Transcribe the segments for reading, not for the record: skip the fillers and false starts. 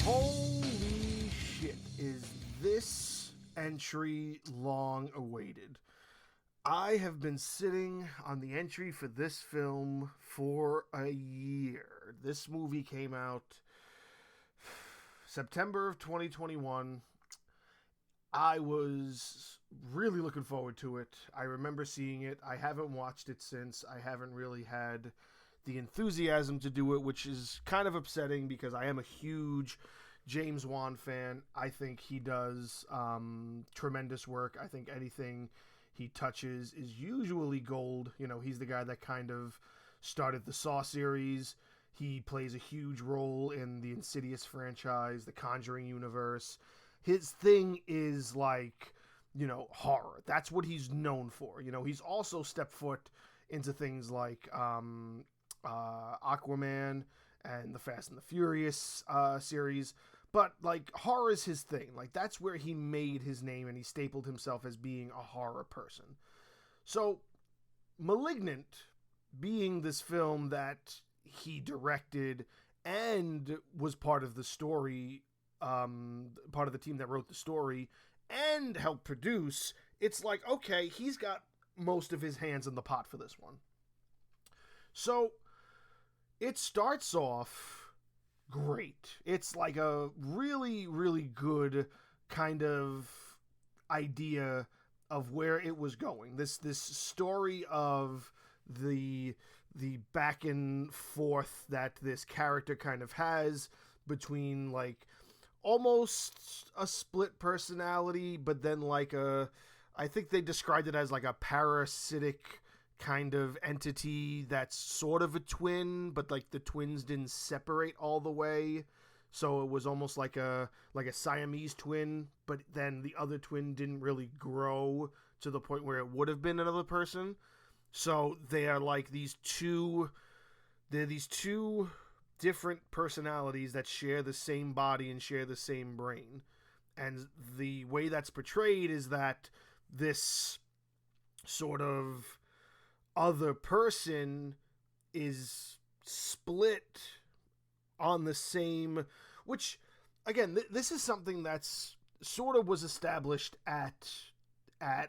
Holy shit, is this entry long awaited? I have been sitting on the entry for this film for a year. This movie came out September of 2021. I was really looking forward to it. I remember seeing it. I haven't watched it since. I haven't really had the enthusiasm to do it, which is kind of upsetting because I am a huge James Wan fan. I think he does tremendous work. I think anything he touches is usually gold. You know, he's the guy that kind of started the Saw series. He plays a huge role in the Insidious franchise, the Conjuring universe. His thing is like, you know, horror. That's what he's known for. You know, he's also stepped foot into things like Aquaman and the Fast and the Furious series. But, like, horror is his thing. Like, that's where he made his name and he stapled himself as being a horror person. So, Malignant being this film that he directed and was part of the story, part of the team that wrote the story and helped produce, it's like, okay, he's got most of his hands in the pot for this one. So, it starts off great. It's like a really, really good kind of idea of where it was going. This story of the back and forth that this character kind of has between like almost a split personality, but then like I think they described it as like a parasitic kind of entity that's sort of a twin, but like the twins didn't separate all the way. So it was almost like a Siamese twin, but then the other twin didn't really grow to the point where it would have been another person. So they are like these two different personalities that share the same body and share the same brain. And the way that's portrayed is that this sort of other person is split on the same, which again, this is something that's sort of was established at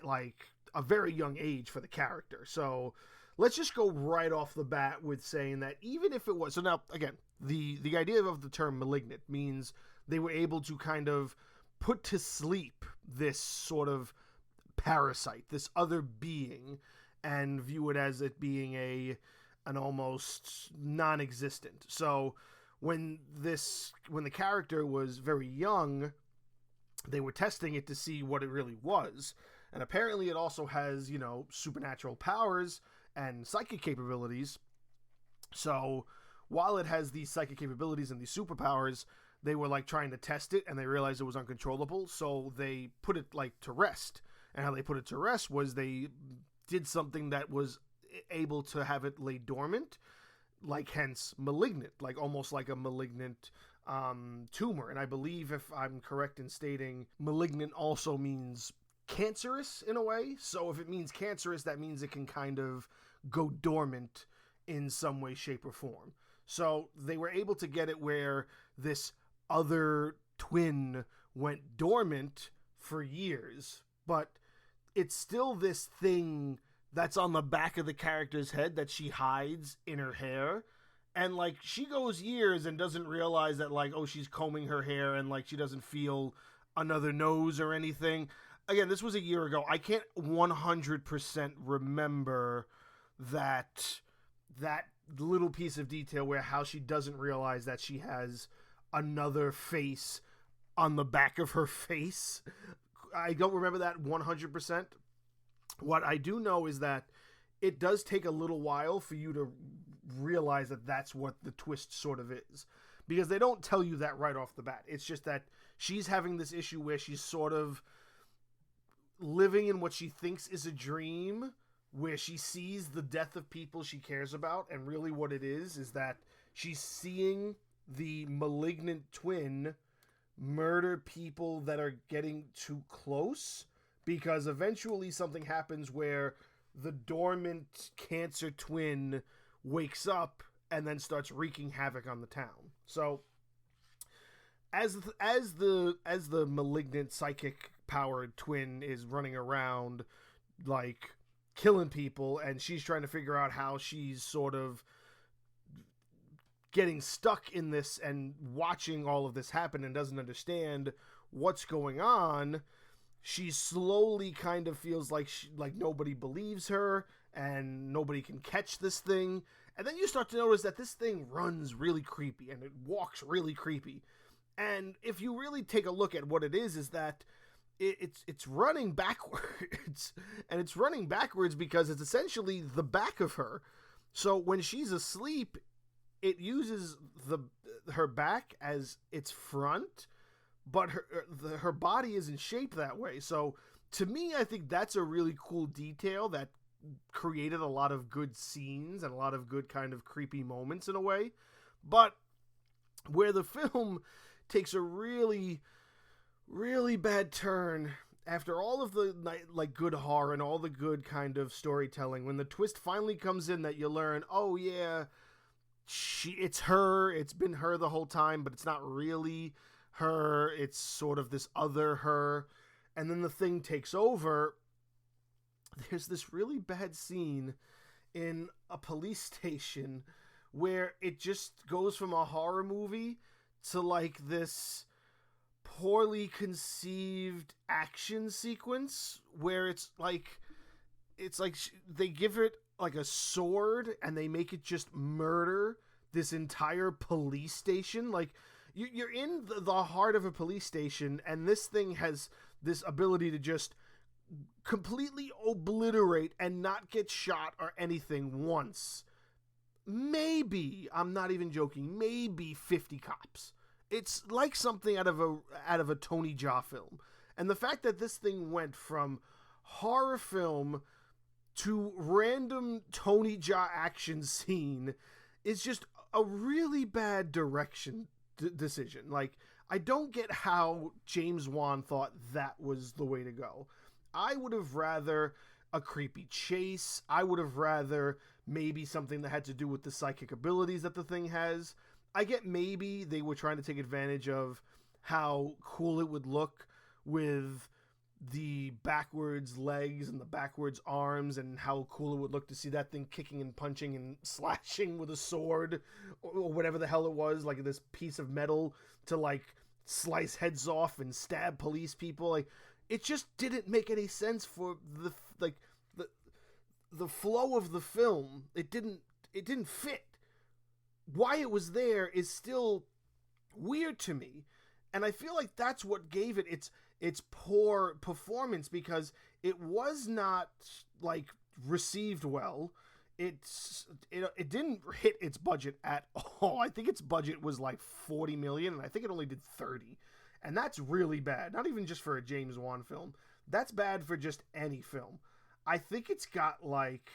like a very young age for the character. So let's just go right off the bat with saying that even if it was, so now again, the idea of the term malignant means they were able to kind of put to sleep this sort of parasite, this other being, and view it as it being an almost non-existent. So when the character was very young, they were testing it to see what it really was. And apparently it also has, you know, supernatural powers and psychic capabilities. So while it has these psychic capabilities and these superpowers, they were like trying to test it and they realized it was uncontrollable. So they put it like to rest. And how they put it to rest was they did something that was able to have it lay dormant, like hence malignant, like almost like a malignant tumor. And I believe, if I'm correct in stating, malignant also means cancerous in a way. So if it means cancerous, that means it can kind of go dormant in some way, shape, or form. So they were able to get it where this other twin went dormant for years, but it's still this thing that's on the back of the character's head that she hides in her hair. And like she goes years and doesn't realize that like, oh, she's combing her hair and like she doesn't feel another nose or anything. Again, this was a year ago. I can't 100% remember that little piece of detail where how she doesn't realize that she has another face on the back of her face. I don't remember that 100%. What I do know is that it does take a little while for you to realize that that's what the twist sort of is. Because they don't tell you that right off the bat. It's just that she's having this issue where she's sort of living in what she thinks is a dream, where she sees the death of people she cares about, and really what it is that she's seeing the malignant twin murder people that are getting too close, because eventually something happens where the dormant cancer twin wakes up and then starts wreaking havoc on the town. So as the malignant psychic powered twin is running around like killing people, and she's trying to figure out how she's sort of getting stuck in this and watching all of this happen and doesn't understand what's going on. She slowly kind of feels like nobody believes her and nobody can catch this thing. And then you start to notice that this thing runs really creepy and it walks really creepy. And if you really take a look at what it is that it's running backwards. And it's running backwards because it's essentially the back of her. So when she's asleep, it uses her back as its front, but her body isn't shaped that way. So to me, I think that's a really cool detail that created a lot of good scenes and a lot of good kind of creepy moments in a way. But where the film takes a really, really bad turn after all of the like good horror and all the good kind of storytelling, when the twist finally comes in that you learn, oh yeah, it's her, it's been her the whole time, but it's not really her, it's sort of this other her, and then the thing takes over. There's this really bad scene in a police station where it just goes from a horror movie to like this poorly conceived action sequence where it's like they give it like a sword and they make it just murder this entire police station. Like you're in the heart of a police station, and this thing has this ability to just completely obliterate and not get shot or anything once. Maybe, I'm not even joking, maybe 50 cops. It's like something out of a Tony Jaa film. And the fact that this thing went from horror film to random Tony Jaa action scene is just a really bad direction decision. Like, I don't get how James Wan thought that was the way to go. I would have rather a creepy chase. I would have rather maybe something that had to do with the psychic abilities that the thing has. I get maybe they were trying to take advantage of how cool it would look with the backwards legs and the backwards arms, and how cool it would look to see that thing kicking and punching and slashing with a sword or whatever the hell it was, like this piece of metal to like slice heads off and stab police people. Like, it just didn't make any sense for the flow of the film. It didn't fit. Why it was there is still weird to me, and I feel like that's what gave it its poor performance, because it was not like received well. It didn't hit its budget at all. I think its budget was like 40 million, and I think it only did 30. And that's really bad. Not even just for a James Wan film. That's bad for just any film. I think it's got like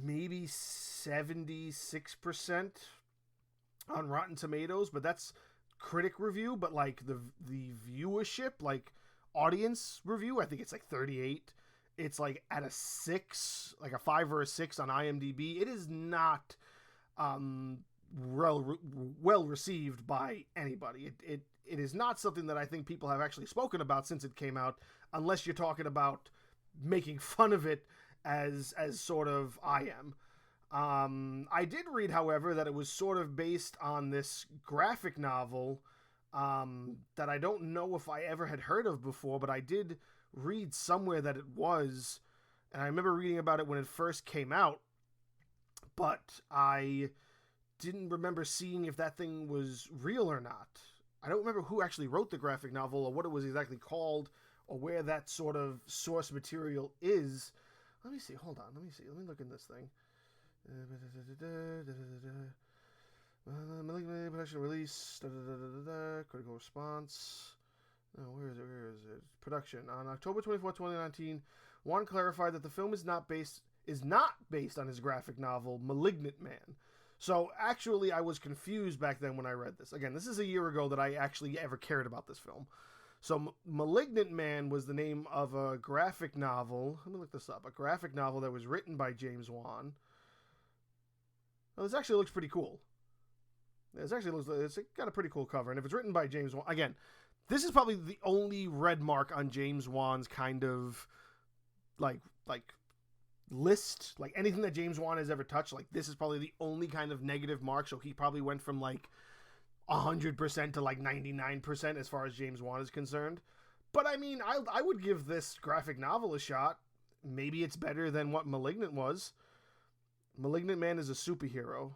maybe 76% on Rotten Tomatoes, but that's critic review. But like the viewership, like audience review, I think it's like 38. It's like at a 6, like a 5 or a 6 on IMDb. It is not well received by anybody. It is not something that I think people have actually spoken about since it came out, unless you're talking about making fun of it as sort of I am. I did read, however, that it was sort of based on this graphic novel that I don't know if I ever had heard of before, but I did read somewhere that it was, and I remember reading about it when it first came out, but I didn't remember seeing if that thing was real or not. I don't remember who actually wrote the graphic novel or what it was exactly called or where that sort of source material is. Let me see. Hold on. Let me see. Let me look in this thing. Malignant production release. Critical response. Oh, where is it? Where is it? Production. On October 24, 2019, Wan clarified that the film is not based on his graphic novel, Malignant Man. So, actually, I was confused back then when I read this. Again, this is a year ago that I actually ever cared about this film. So, Malignant Man was the name of a graphic novel. Let me look this up. A graphic novel that was written by James Wan. Well, this actually looks pretty cool. It's got a pretty cool cover, and if it's written by James Wan, again, this is probably the only red mark on James Wan's kind of like list. Like anything that James Wan has ever touched, like this is probably the only kind of negative mark. So he probably went from like 100% to like 99% as far as James Wan is concerned. But I mean, I would give this graphic novel a shot. Maybe it's better than what Malignant was. Malignant Man is a superhero,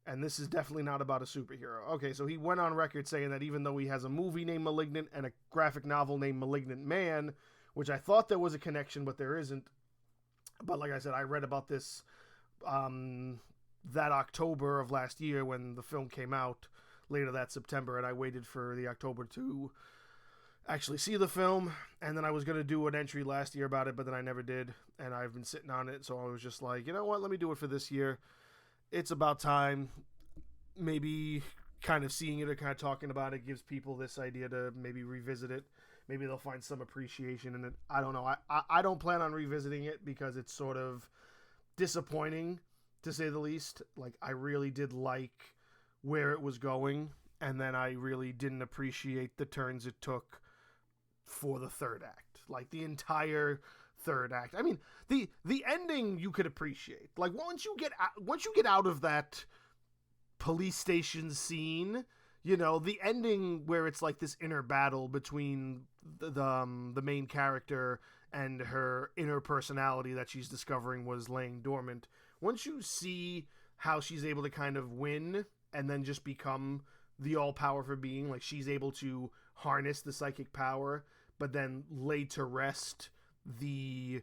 and this is definitely not about a superhero. Okay, so he went on record saying that even though he has a movie named Malignant and a graphic novel named Malignant Man, which I thought there was a connection, but there isn't. But like I said, I read about this that October of last year when the film came out, later that September, and I waited for the October to actually see the film, and then I was going to do an entry last year about it, but then I never did, and I've been sitting on it, so I was just like, you know what, let me do it for this year. It's about time. Maybe kind of seeing it or kind of talking about it gives people this idea to maybe revisit it. Maybe they'll find some appreciation in it. I don't know. I don't plan on revisiting it because it's sort of disappointing, to say the least. Like, I really did like where it was going, and then I really didn't appreciate the turns it took for the third act. Like, the entire third act. I mean, the ending you could appreciate. Like, once you get out of that police station scene, you know, the ending where it's like this inner battle between the main character and her inner personality that she's discovering was laying dormant. Once you see how she's able to kind of win and then just become the all-powerful being, like she's able to harness the psychic power, but then lay to rest the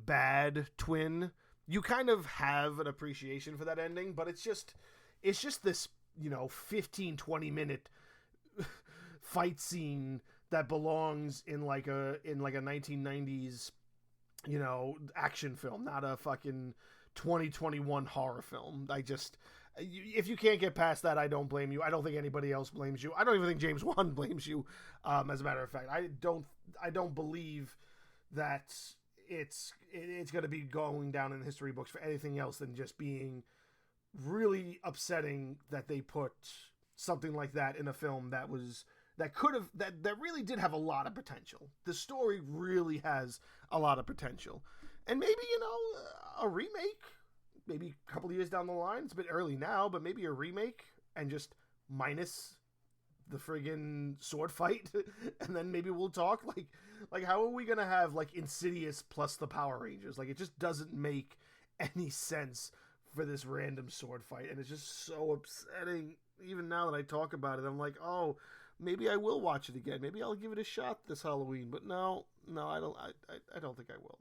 bad twin, you kind of have an appreciation for that ending. But it's just this, you know, 15-20 minute fight scene that belongs in like a 1990s, you know, action film, not a fucking 2021 horror film. If you can't get past that, I don't blame you. I don't think anybody else blames you. I don't even think James Wan blames you. As a matter of fact, I don't believe that it's going to be going down in the history books for anything else than just being really upsetting that they put something like that in a film that really did have a lot of potential. The story really has a lot of potential, and maybe, you know, a remake. Maybe a couple of years down the line. It's a bit early now, but maybe a remake and just minus the friggin' sword fight, and then maybe we'll talk like how are we gonna have like Insidious plus the Power Rangers? Like, it just doesn't make any sense for this random sword fight, and it's just so upsetting. Even now that I talk about it, I'm like, oh, maybe I will watch it again. Maybe I'll give it a shot this Halloween. But no, I don't think I will.